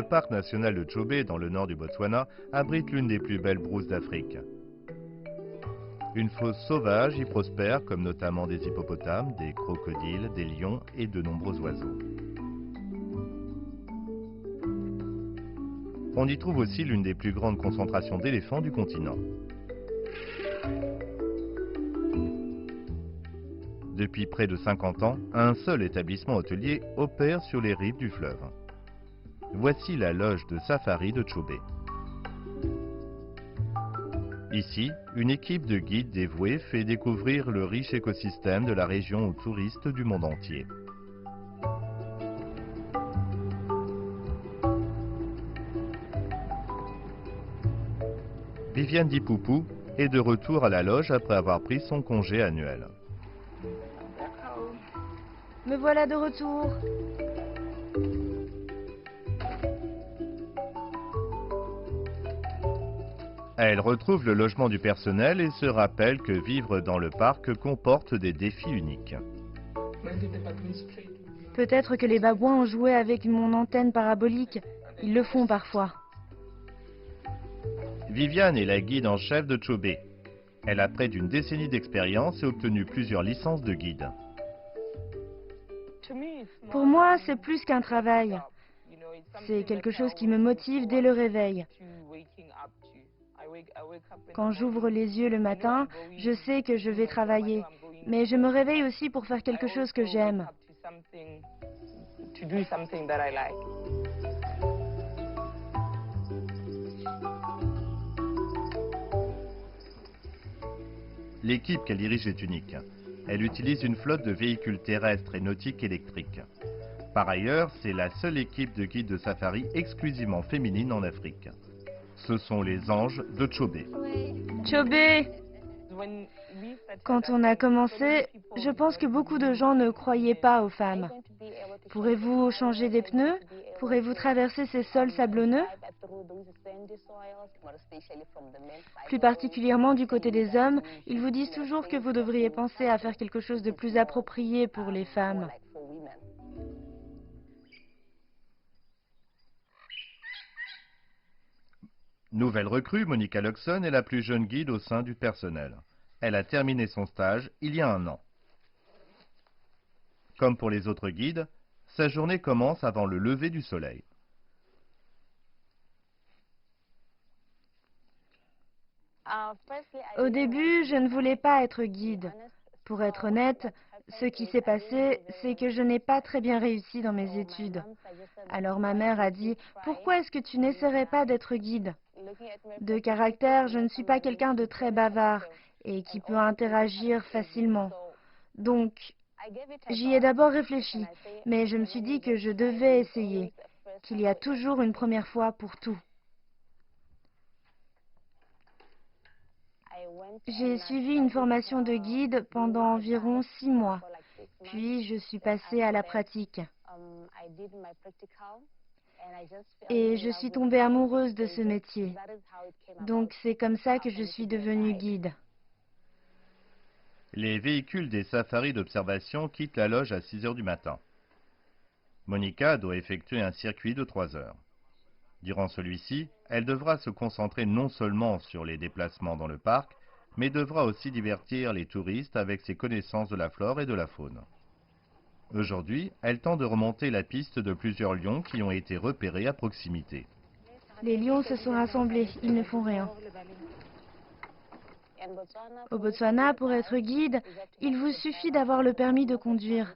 Le parc national de Chobe, dans le nord du Botswana, abrite l'une des plus belles brousses d'Afrique. Une faune sauvage y prospère, comme notamment des hippopotames, des crocodiles, des lions et de nombreux oiseaux. On y trouve aussi l'une des plus grandes concentrations d'éléphants du continent. Depuis près de 50 ans, un seul établissement hôtelier opère sur les rives du fleuve. Voici la loge de safari de Chobe. Ici, une équipe de guides dévoués fait découvrir le riche écosystème de la région aux touristes du monde entier. Viviane Dipoupou est de retour à la loge après avoir pris son congé annuel. Me voilà de retour. Elle retrouve le logement du personnel et se rappelle que vivre dans le parc comporte des défis uniques. Peut-être que les babouins ont joué avec mon antenne parabolique. Ils le font parfois. Viviane est la guide en chef de Chobe. Elle a près d'une décennie d'expérience et obtenu plusieurs licences de guide. Pour moi, c'est plus qu'un travail. C'est quelque chose qui me motive dès le réveil. Quand j'ouvre les yeux le matin, je sais que je vais travailler. Mais je me réveille aussi pour faire quelque chose que j'aime. L'équipe qu'elle dirige est unique. Elle utilise une flotte de véhicules terrestres et nautiques électriques. Par ailleurs, c'est la seule équipe de guides de safari exclusivement féminine en Afrique. Ce sont les anges de Chobe. Chobe! Quand on a commencé, je pense que beaucoup de gens ne croyaient pas aux femmes. Pourrez-vous changer des pneus? Pourrez-vous traverser ces sols sablonneux? Plus particulièrement du côté des hommes, ils vous disent toujours que vous devriez penser à faire quelque chose de plus approprié pour les femmes. Nouvelle recrue, Monica Luxon est la plus jeune guide au sein du personnel. Elle a terminé son stage il y a 1 an. Comme pour les autres guides, sa journée commence avant le lever du soleil. Au début, je ne voulais pas être guide. Pour être honnête, ce qui s'est passé, c'est que je n'ai pas très bien réussi dans mes études. Alors ma mère a dit, pourquoi est-ce que tu n'essaierais pas d'être guide? De caractère, je ne suis pas quelqu'un de très bavard et qui peut interagir facilement. Donc, j'y ai d'abord réfléchi, mais je me suis dit que je devais essayer, qu'il y a toujours une première fois pour tout. J'ai suivi une formation de guide pendant environ 6 mois, puis je suis passée à la pratique. Et je suis tombée amoureuse de ce métier. Donc c'est comme ça que je suis devenue guide. Les véhicules des safaris d'observation quittent la loge à 6 heures du matin. Monica doit effectuer un circuit de 3 heures. Durant celui-ci, elle devra se concentrer non seulement sur les déplacements dans le parc, mais devra aussi divertir les touristes avec ses connaissances de la flore et de la faune. Aujourd'hui, elle tente de remonter la piste de plusieurs lions qui ont été repérés à proximité. Les lions se sont rassemblés, ils ne font rien. Au Botswana, pour être guide, il vous suffit d'avoir le permis de conduire,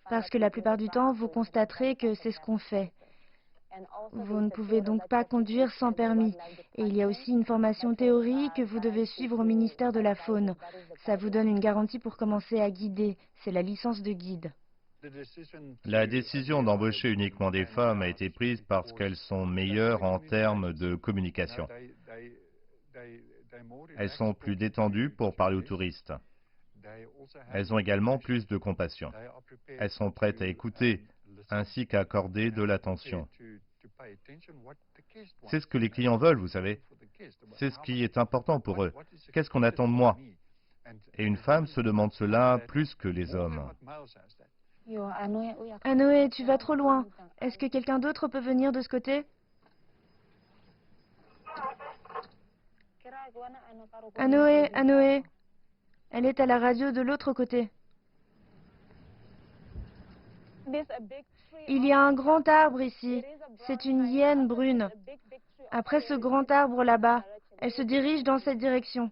parce que la plupart du temps, vous constaterez que c'est ce qu'on fait. Vous ne pouvez donc pas conduire sans permis. Et il y a aussi une formation théorique que vous devez suivre au ministère de la Faune. Ça vous donne une garantie pour commencer à guider. C'est la licence de guide. La décision d'embaucher uniquement des femmes a été prise parce qu'elles sont meilleures en termes de communication. Elles sont plus détendues pour parler aux touristes. Elles ont également plus de compassion. Elles sont prêtes à écouter, ainsi qu'à accorder de l'attention. C'est ce que les clients veulent, vous savez. C'est ce qui est important pour eux. Qu'est-ce qu'on attend de moi? Et une femme se demande cela plus que les hommes. Anoé, tu vas trop loin. Est-ce que quelqu'un d'autre peut venir de ce côté? Anoé, Anoé, elle est à la radio de l'autre côté. Il y a un grand arbre ici. C'est une hyène brune. Après ce grand arbre là-bas, elle se dirige dans cette direction.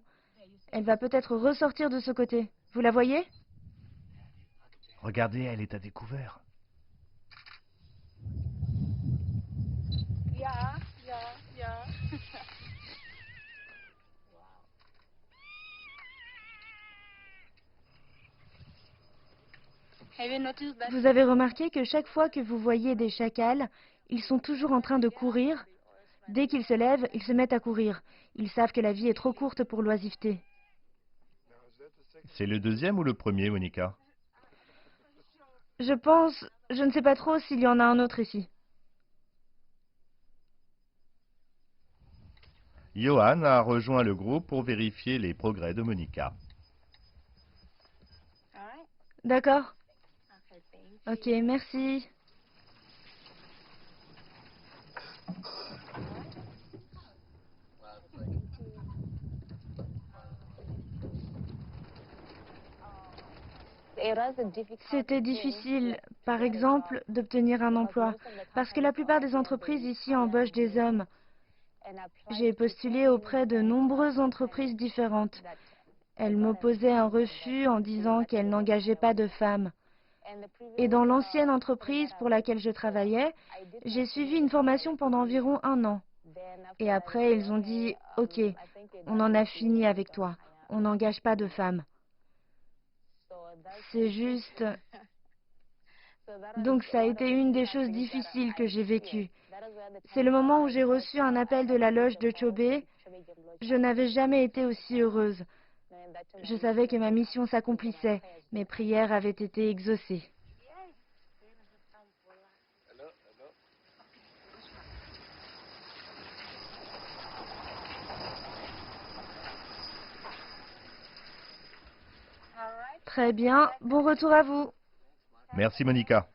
Elle va peut-être ressortir de ce côté. Vous la voyez? Regardez, elle est à découvert. Vous avez remarqué que chaque fois que vous voyez des chacals, ils sont toujours en train de courir. Dès qu'ils se lèvent, ils se mettent à courir. Ils savent que la vie est trop courte pour l'oisiveté. C'est le deuxième ou le premier, Monica? Je ne sais pas trop s'il y en a un autre ici. Johan a rejoint le groupe pour vérifier les progrès de Monica. D'accord. Ok, merci. C'était difficile, par exemple, d'obtenir un emploi, parce que la plupart des entreprises ici embauchent des hommes. J'ai postulé auprès de nombreuses entreprises différentes. Elles m'opposaient un refus en disant qu'elles n'engageaient pas de femmes. Et dans l'ancienne entreprise pour laquelle je travaillais, j'ai suivi une formation pendant environ 1 an. Et après, ils ont dit, OK, on en a fini avec toi. On n'engage pas de femmes. C'est juste... Donc ça a été une des choses difficiles que j'ai vécues. C'est le moment où j'ai reçu un appel de la loge de Chobé. Je n'avais jamais été aussi heureuse. Je savais que ma mission s'accomplissait. Mes prières avaient été exaucées. Très bien. Bon retour à vous. Merci, Monica.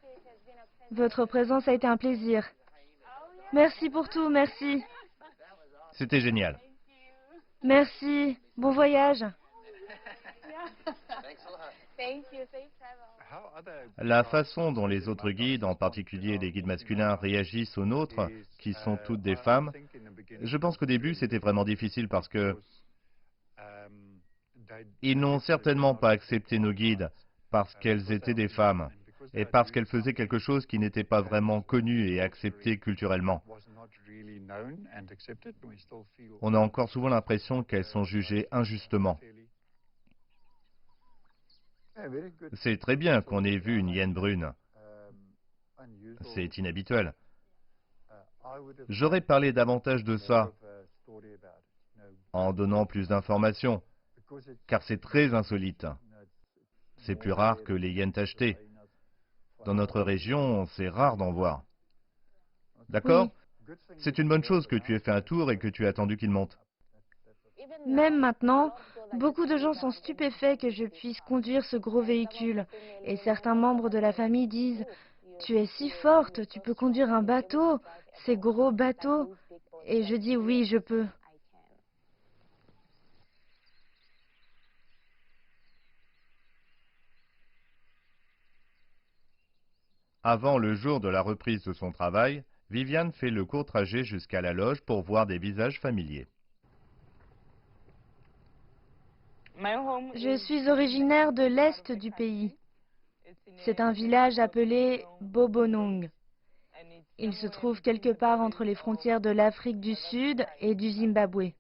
Votre présence a été un plaisir. Merci pour tout, merci. C'était génial. Merci. Bon voyage. La façon dont les autres guides, en particulier les guides masculins, réagissent aux nôtres, qui sont toutes des femmes, je pense qu'au début c'était vraiment difficile parce que ils n'ont certainement pas accepté nos guides parce qu'elles étaient des femmes et parce qu'elles faisaient quelque chose qui n'était pas vraiment connu et accepté culturellement. On a encore souvent l'impression qu'elles sont jugées injustement. C'est très bien qu'on ait vu une hyène brune. C'est inhabituel. J'aurais parlé davantage de ça en donnant plus d'informations, car c'est très insolite. C'est plus rare que les hyènes tachetées. Dans notre région, c'est rare d'en voir. D'accord? C'est une bonne chose que tu aies fait un tour et que tu aies attendu qu'il monte. Même maintenant, beaucoup de gens sont stupéfaits que je puisse conduire ce gros véhicule. Et certains membres de la famille disent, tu es si forte, tu peux conduire un bateau, ces gros bateaux. Et je dis oui, je peux. Avant le jour de la reprise de son travail, Viviane fait le court trajet jusqu'à la loge pour voir des visages familiers. Je suis originaire de l'est du pays. C'est un village appelé Bobonong. Il se trouve quelque part entre les frontières de l'Afrique du Sud et du Zimbabwe.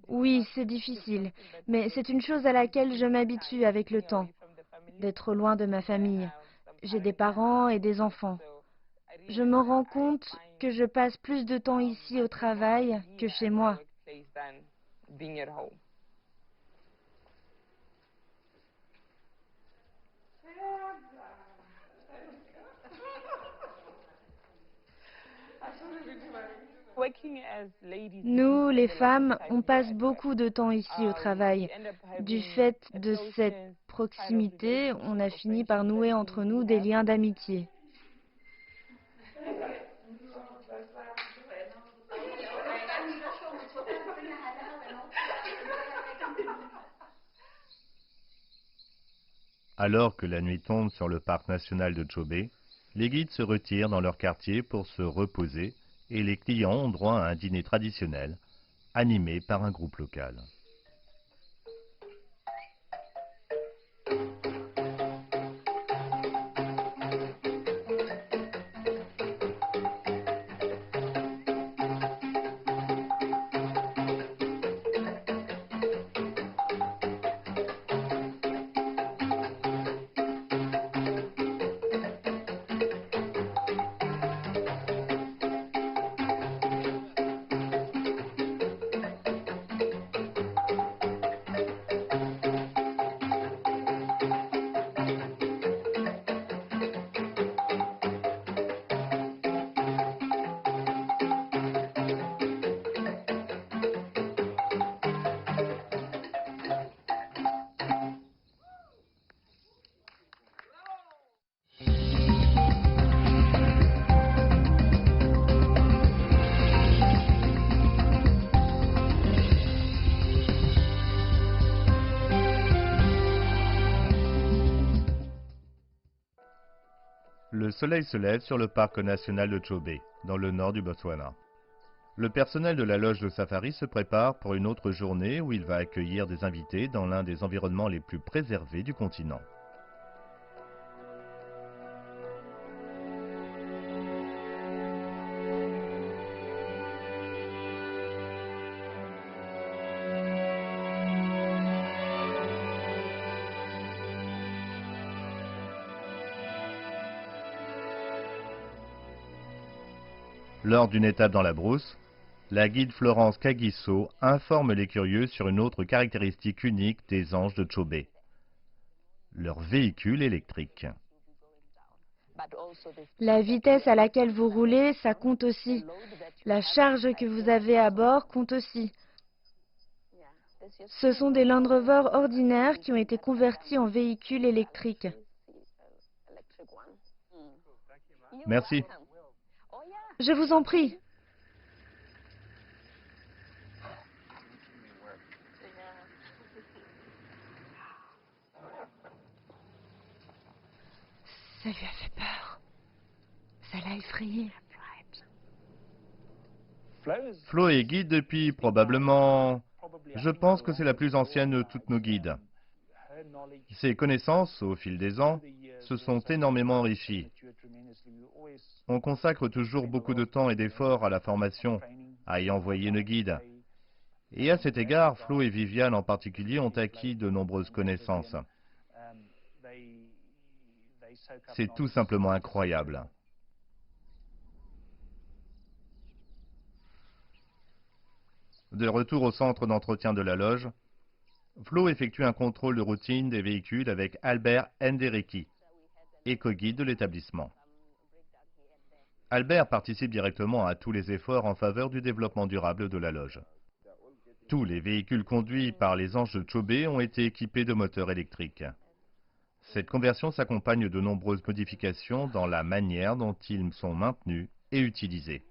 Oui, c'est difficile, mais c'est une chose à laquelle je m'habitue avec le temps, d'être loin de ma famille. J'ai des parents et des enfants. Je me rends compte que je passe plus de temps ici au travail que chez moi. Nous, les femmes, on passe beaucoup de temps ici au travail. Du fait de cette proximité, on a fini par nouer entre nous des liens d'amitié. Alors que la nuit tombe sur le parc national de Chobe, les guides se retirent dans leur quartier pour se reposer et les clients ont droit à un dîner traditionnel, animé par un groupe local. Le soleil se lève sur le parc national de Chobe, dans le nord du Botswana. Le personnel de la loge de safari se prépare pour une autre journée où il va accueillir des invités dans l'un des environnements les plus préservés du continent. Lors d'une étape dans la brousse, la guide Florence Kagiso informe les curieux sur une autre caractéristique unique des anges de Chobe, leur véhicule électrique. La vitesse à laquelle vous roulez, ça compte aussi. La charge que vous avez à bord compte aussi. Ce sont des Land Rover ordinaires qui ont été convertis en véhicules électriques. Merci. Je vous en prie. Ça lui a fait peur. Ça l'a effrayé. Flo est guide depuis probablement... Je pense que c'est la plus ancienne de toutes nos guides. Ses connaissances, au fil des ans, se sont énormément enrichies. On consacre toujours beaucoup de temps et d'efforts à la formation, à y envoyer nos guides. Et à cet égard, Flo et Viviane en particulier ont acquis de nombreuses connaissances. C'est tout simplement incroyable. De retour au centre d'entretien de la loge, Flo effectue un contrôle de routine des véhicules avec Albert Ndereki, éco-guide de l'établissement. Albert participe directement à tous les efforts en faveur du développement durable de la loge. Tous les véhicules conduits par les anges de Chobe ont été équipés de moteurs électriques. Cette conversion s'accompagne de nombreuses modifications dans la manière dont ils sont maintenus et utilisés.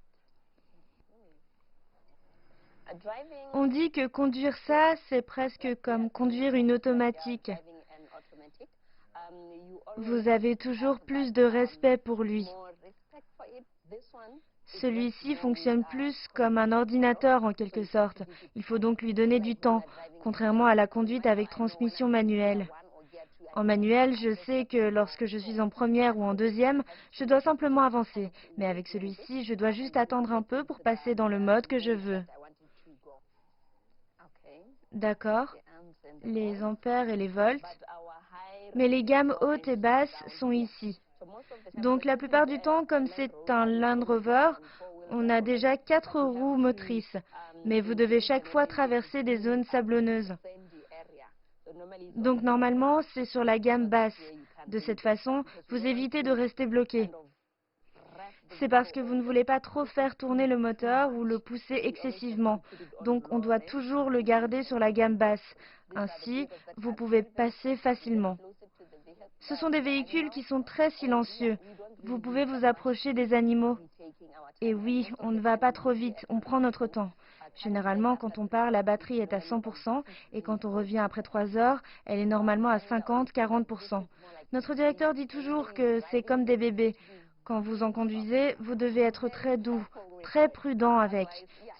On dit que conduire ça, c'est presque comme conduire une automatique. Vous avez toujours plus de respect pour lui. Celui-ci fonctionne plus comme un ordinateur en quelque sorte. Il faut donc lui donner du temps, contrairement à la conduite avec transmission manuelle. En manuel, je sais que lorsque je suis en première ou en deuxième, je dois simplement avancer. Mais avec celui-ci, je dois juste attendre un peu pour passer dans le mode que je veux. D'accord, les ampères et les volts, mais les gammes hautes et basses sont ici. Donc la plupart du temps, comme c'est un Land Rover, on a déjà 4 roues motrices, mais vous devez chaque fois traverser des zones sablonneuses. Donc normalement, c'est sur la gamme basse. De cette façon, vous évitez de rester bloqué. C'est parce que vous ne voulez pas trop faire tourner le moteur ou le pousser excessivement. Donc on doit toujours le garder sur la gamme basse. Ainsi, vous pouvez passer facilement. Ce sont des véhicules qui sont très silencieux. Vous pouvez vous approcher des animaux. Et oui, on ne va pas trop vite, on prend notre temps. Généralement, quand on part, la batterie est à 100% et quand on revient après 3 heures, elle est normalement à 50-40%. Notre directeur dit toujours que c'est comme des bébés. Quand vous en conduisez, vous devez être très doux, très prudent avec.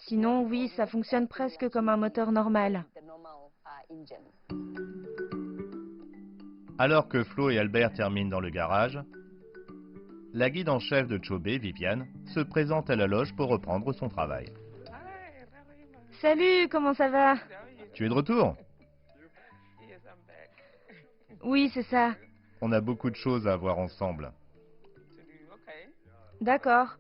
Sinon, oui, ça fonctionne presque comme un moteur normal. Alors que Flo et Albert terminent dans le garage, la guide en chef de Chobé, Viviane, se présente à la loge pour reprendre son travail. Salut, comment ça va? Tu es de retour? Oui, c'est ça. On a beaucoup de choses à voir ensemble. D'accord.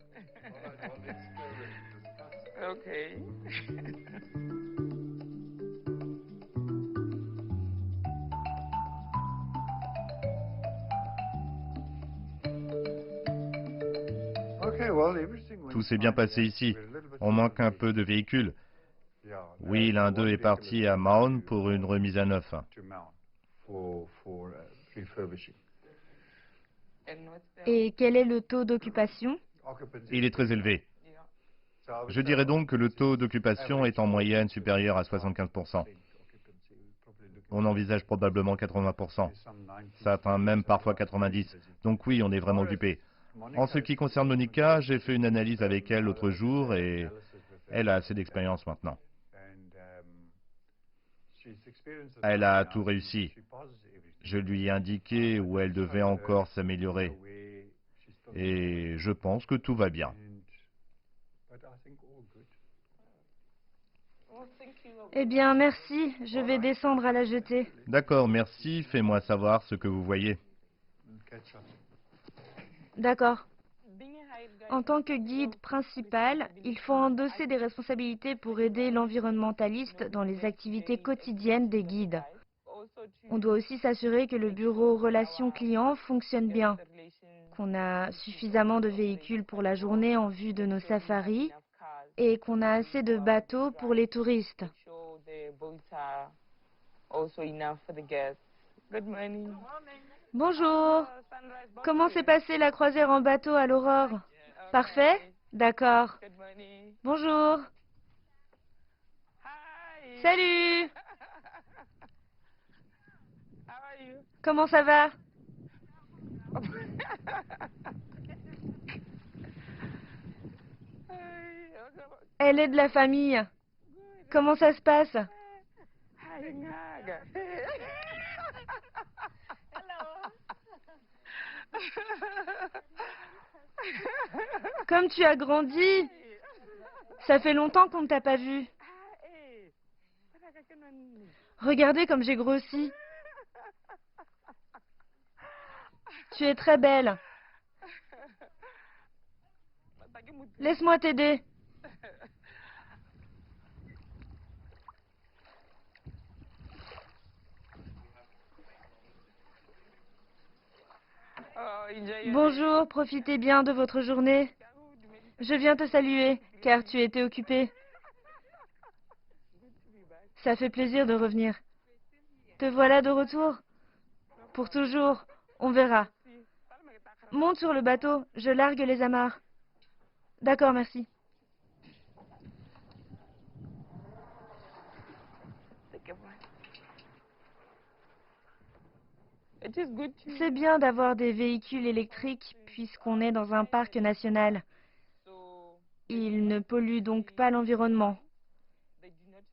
Tout s'est bien passé ici. On manque un peu de véhicules. Oui, l'un d'eux est parti à Mahon pour une remise à neuf. Et quel est le taux d'occupation? Il est très élevé. Je dirais donc que le taux d'occupation est en moyenne supérieur à 75%. On envisage probablement 80%. Ça atteint même parfois 90%. Donc oui, on est vraiment occupé. En ce qui concerne Monica, j'ai fait une analyse avec elle l'autre jour et elle a assez d'expérience maintenant. Elle a tout réussi. Je lui ai indiqué où elle devait encore s'améliorer. Et je pense que tout va bien. Eh bien, merci. Je vais descendre à la jetée. D'accord, merci. Fais-moi savoir ce que vous voyez. D'accord. En tant que guide principal, il faut endosser des responsabilités pour aider l'environnementaliste dans les activités quotidiennes des guides. On doit aussi s'assurer que le bureau relations clients fonctionne bien, qu'on a suffisamment de véhicules pour la journée en vue de nos safaris et qu'on a assez de bateaux pour les touristes. Bonjour. Comment s'est passée la croisière en bateau à l'aurore? Parfait? D'accord. Bonjour. Salut. Comment ça va? Elle est de la famille. Comment ça se passe? Comme tu as grandi, ça fait longtemps qu'on ne t'a pas vu. Regardez comme j'ai grossi. Tu es très belle. Laisse-moi t'aider. Bonjour, profitez bien de votre journée. Je viens te saluer, car tu étais occupé. Ça fait plaisir de revenir. Te voilà de retour? Pour toujours, on verra. Monte sur le bateau, je largue les amarres. D'accord, merci. C'est bien d'avoir des véhicules électriques puisqu'on est dans un parc national. Ils ne polluent donc pas l'environnement.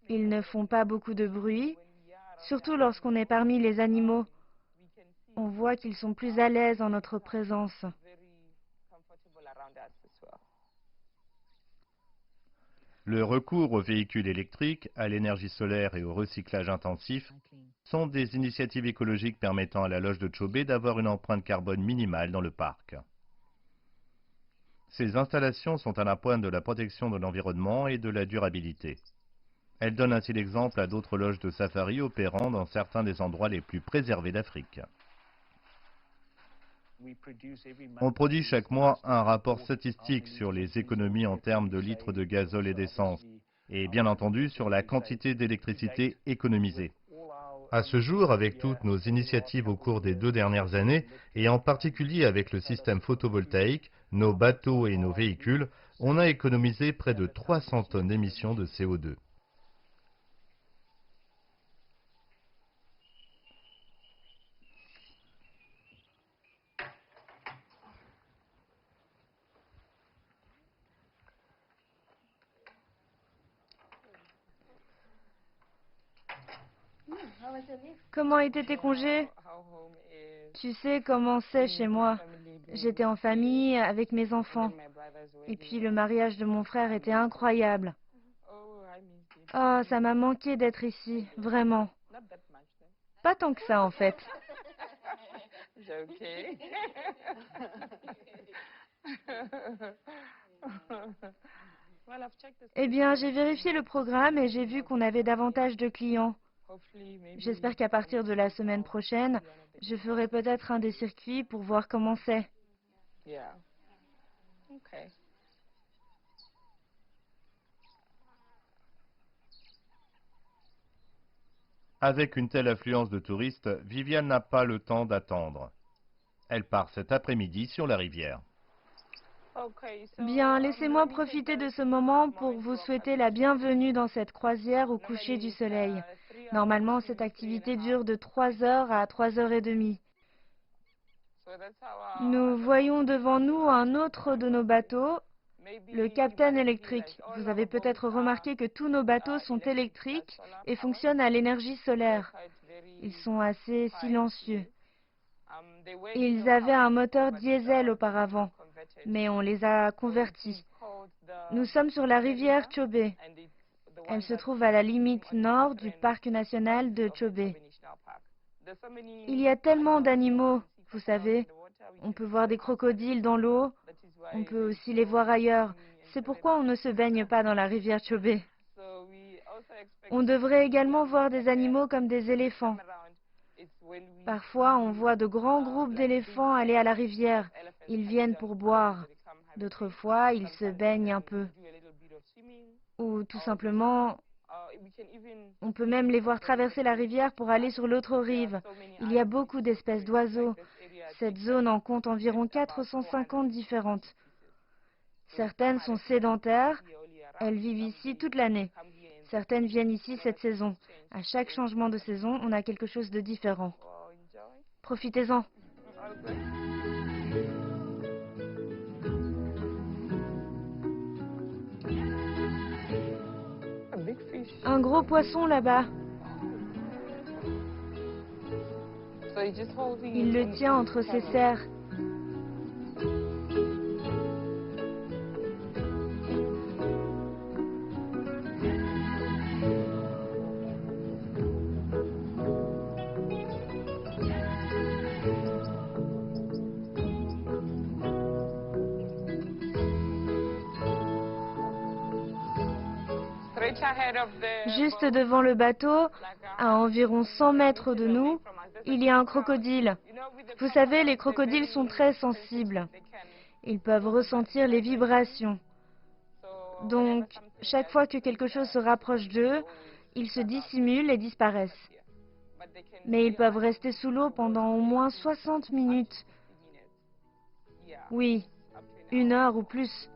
Ils ne font pas beaucoup de bruit, surtout lorsqu'on est parmi les animaux. On voit qu'ils sont plus à l'aise en notre présence. Le recours aux véhicules électriques, à l'énergie solaire et au recyclage intensif sont des initiatives écologiques permettant à la loge de Chobé d'avoir une empreinte carbone minimale dans le parc. Ces installations sont à la pointe de la protection de l'environnement et de la durabilité. Elles donnent ainsi l'exemple à d'autres loges de safari opérant dans certains des endroits les plus préservés d'Afrique. On produit chaque mois un rapport statistique sur les économies en termes de litres de gazole et d'essence, et bien entendu sur la quantité d'électricité économisée. À ce jour, avec toutes nos initiatives au cours des 2 dernières années, et en particulier avec le système photovoltaïque, nos bateaux et nos véhicules, on a économisé près de 300 tonnes d'émissions de CO2. Comment étaient tes congés? Tu sais comment c'est chez moi. J'étais en famille avec mes enfants. Et puis le mariage de mon frère était incroyable. Oh, ça m'a manqué d'être ici, vraiment. Pas tant que ça en fait. Eh bien, j'ai vérifié le programme et j'ai vu qu'on avait davantage de clients. J'espère qu'à partir de la semaine prochaine, je ferai peut-être un des circuits pour voir comment c'est. Avec une telle affluence de touristes, Viviane n'a pas le temps d'attendre. Elle part cet après-midi sur la rivière. Bien, laissez-moi profiter de ce moment pour vous souhaiter la bienvenue dans cette croisière au coucher du soleil. Normalement, cette activité dure de 3 heures à 3h30. Nous voyons devant nous un autre de nos bateaux, le Captain électrique. Vous avez peut-être remarqué que tous nos bateaux sont électriques et fonctionnent à l'énergie solaire. Ils sont assez silencieux. Ils avaient un moteur diesel auparavant, mais on les a convertis. Nous sommes sur la rivière Chobe. Elle se trouve à la limite nord du parc national de Chobe. Il y a tellement d'animaux, vous savez. On peut voir des crocodiles dans l'eau, on peut aussi les voir ailleurs. C'est pourquoi on ne se baigne pas dans la rivière Chobe. On devrait également voir des animaux comme des éléphants. Parfois, on voit de grands groupes d'éléphants aller à la rivière. Ils viennent pour boire. D'autres fois, ils se baignent un peu. Ou tout simplement, on peut même les voir traverser la rivière pour aller sur l'autre rive. Il y a beaucoup d'espèces d'oiseaux. Cette zone en compte environ 450 différentes. Certaines sont sédentaires. Elles vivent ici toute l'année. Certaines viennent ici cette saison. À chaque changement de saison, on a quelque chose de différent. Profitez-en. Un gros poisson là-bas. Il le tient entre ses serres. Juste devant le bateau, à environ 100 mètres de nous, il y a un crocodile. Vous savez, les crocodiles sont très sensibles. Ils peuvent ressentir les vibrations. Donc, chaque fois que quelque chose se rapproche d'eux, ils se dissimulent et disparaissent. Mais ils peuvent rester sous l'eau pendant au moins 60 minutes. Oui, 1 heure ou plus.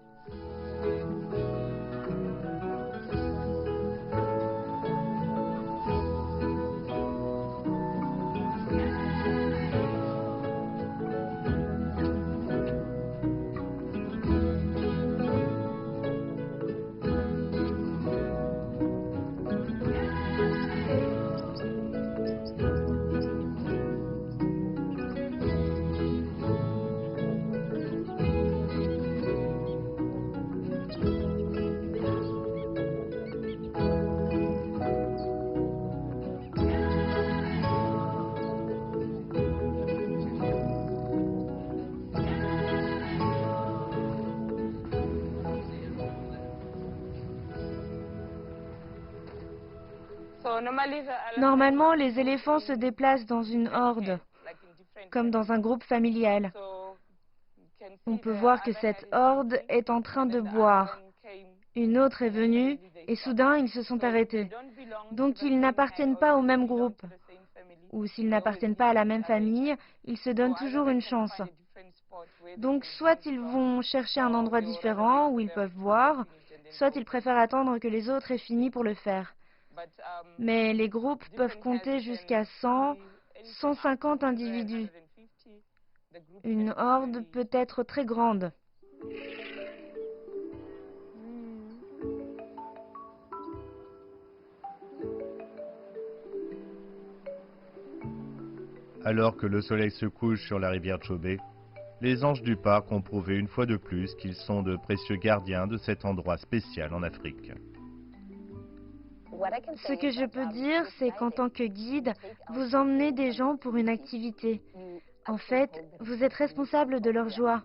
Normalement, les éléphants se déplacent dans une horde, comme dans un groupe familial. On peut voir que cette horde est en train de boire. Une autre est venue et soudain ils se sont arrêtés. Donc ils n'appartiennent pas au même groupe. Ou s'ils n'appartiennent pas à la même famille, ils se donnent toujours une chance. Donc soit ils vont chercher un endroit différent où ils peuvent boire, soit ils préfèrent attendre que les autres aient fini pour le faire. Mais les groupes peuvent compter jusqu'à 100, 150 individus. Une horde peut être très grande. Alors que le soleil se couche sur la rivière Chobé, les anges du parc ont prouvé une fois de plus qu'ils sont de précieux gardiens de cet endroit spécial en Afrique. Ce que je peux dire, c'est qu'en tant que guide, vous emmenez des gens pour une activité. En fait, vous êtes responsable de leur joie.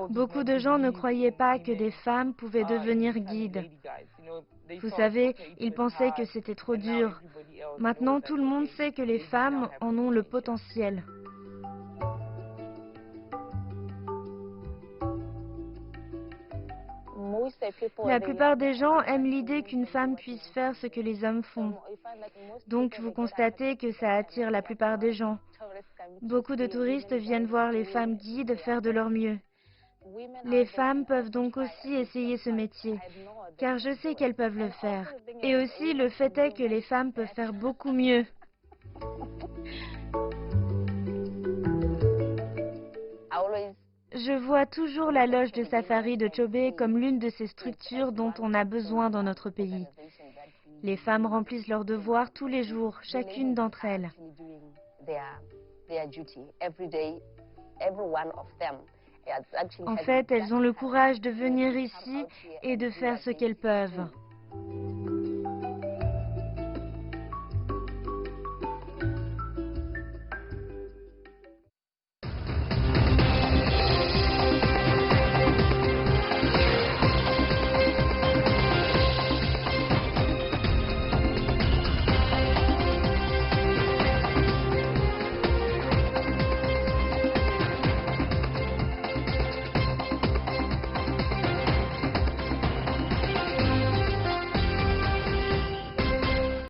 Beaucoup de gens ne croyaient pas que des femmes pouvaient devenir guides. Vous savez, ils pensaient que c'était trop dur. Maintenant, tout le monde sait que les femmes en ont le potentiel. La plupart des gens aiment l'idée qu'une femme puisse faire ce que les hommes font. Donc, vous constatez que ça attire la plupart des gens. Beaucoup de touristes viennent voir les femmes guides faire de leur mieux. Les femmes peuvent donc aussi essayer ce métier, car je sais qu'elles peuvent le faire. Et aussi, le fait est que les femmes peuvent faire beaucoup mieux. Je vois toujours la loge de safari de Chobé comme l'une de ces structures dont on a besoin dans notre pays. Les femmes remplissent leurs devoirs tous les jours, chacune d'entre elles. En fait, elles ont le courage de venir ici et de faire ce qu'elles peuvent.